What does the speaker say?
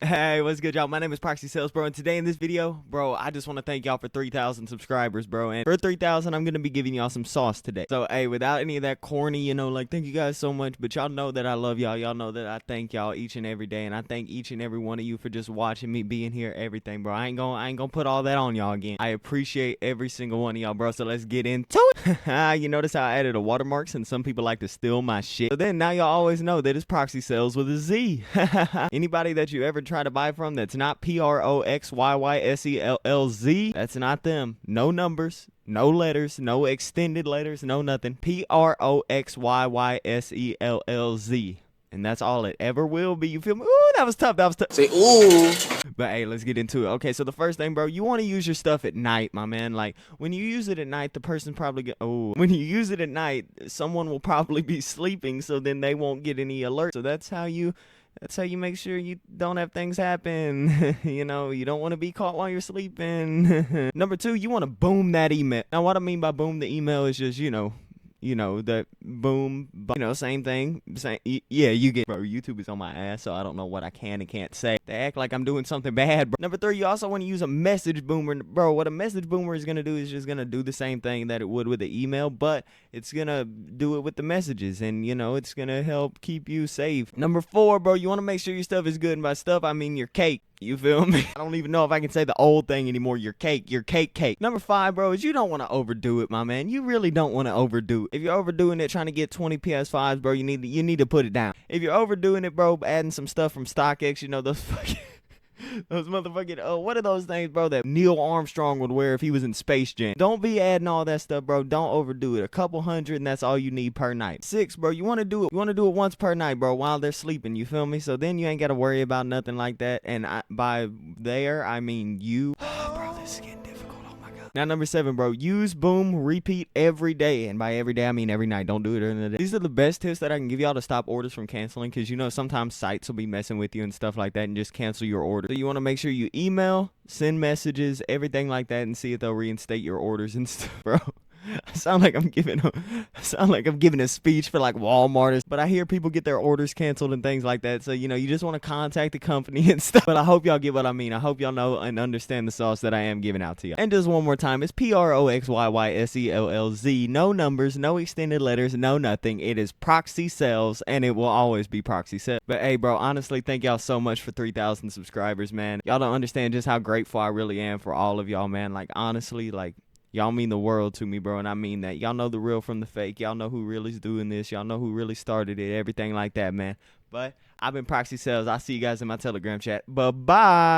Hey, what's good, y'all? My name is Proxy Sales, bro, and today in this video, bro, I just want to thank y'all for 3,000 subscribers, bro, and for 3,000, I'm going to be giving y'all some sauce today. So, hey, without any of that corny, like, thank you guys so much, but y'all know that I love y'all. Y'all know that I thank y'all each and every day, and I thank each and every one of you for just watching me, being here, everything, bro. I ain't gonna put all that on y'all again. I appreciate every single one of y'all, bro, so let's get into it. You notice how I added a watermark since some people like to steal my shit. So then, now y'all always know that it's Proxy Sales with a Z. Anybody that you ever try to buy from that's not PROXYYSELLZ, that's not them. No numbers, no letters, no extended letters, no nothing. PROXYYSELLZ. And that's all it ever will be. You feel me? Ooh, that was tough. That was tough. Say, ooh. But hey, let's get into it. Okay, so the first thing, bro, you want to use your stuff at night, my man. Like, when you use it at night, the person probably when you use it at night, someone will probably be sleeping, so then they won't get any alert. So that's how you make sure you don't have things happen. You don't want to be caught while you're sleeping. Number two, you want to boom that email. Now, what I mean by boom the email is just, that boom, same thing. Yeah, you get, bro, YouTube is on my ass, so I don't know what I can and can't say. They act like I'm doing something bad, bro. Number three, you also want to use a message boomer. Bro, what a message boomer is going to do is just going to do the same thing that it would with the email, but it's going to do it with the messages, and, it's going to help keep you safe. Number four, bro, you want to make sure your stuff is good, and by stuff, I mean your cake. You feel me? I don't even know if I can say the old thing anymore. Your cake. Number five, bro, is you don't want to overdo it, my man. You really don't want to overdo it. If you're overdoing it, trying to get 20 PS5s, bro, you need to put it down. If you're overdoing it, bro, adding some stuff from StockX, those fucking those motherfucking, what are those things, bro, that Neil Armstrong would wear if he was in Space Jam? Don't be adding all that stuff, bro. Don't overdo it. A couple hundred, and that's all you need per night. Six, bro, you want to do it once per night, bro, while they're sleeping. You feel me? So then you ain't got to worry about nothing like that. And by there, I mean you. Bro, this is getting difficult. Oh my God. Now, number seven, bro, use boom, repeat every day. And by every day, I mean every night. Don't do it during the day. These are the best tips that I can give y'all to stop orders from canceling, because sometimes sites will be messing with you and stuff like that and just cancel your order. So you want to make sure you email, send messages, everything like that, and see if they'll reinstate your orders and stuff, bro. I sound like I'm giving a speech for like Walmart, but I hear people get their orders canceled and things like that. So you just want to contact the company and stuff. But I hope y'all get what I mean. I hope y'all know and understand the sauce that I am giving out to y'all. And just one more time, it's PROXYYSELLZ. No numbers, no extended letters, no nothing. It is Proxy Sales, and it will always be Proxy Sales. But hey, bro, honestly, thank y'all so much for 3,000 subscribers, man. Y'all don't understand just how grateful I really am for all of y'all, man. Like, honestly, like, y'all mean the world to me, bro, and I mean that. Y'all know the real from the fake. Y'all know who really is doing this. Y'all know who really started it, everything like that, man. But I've been Proxy Sales. I'll see you guys in my Telegram chat. Bye-bye.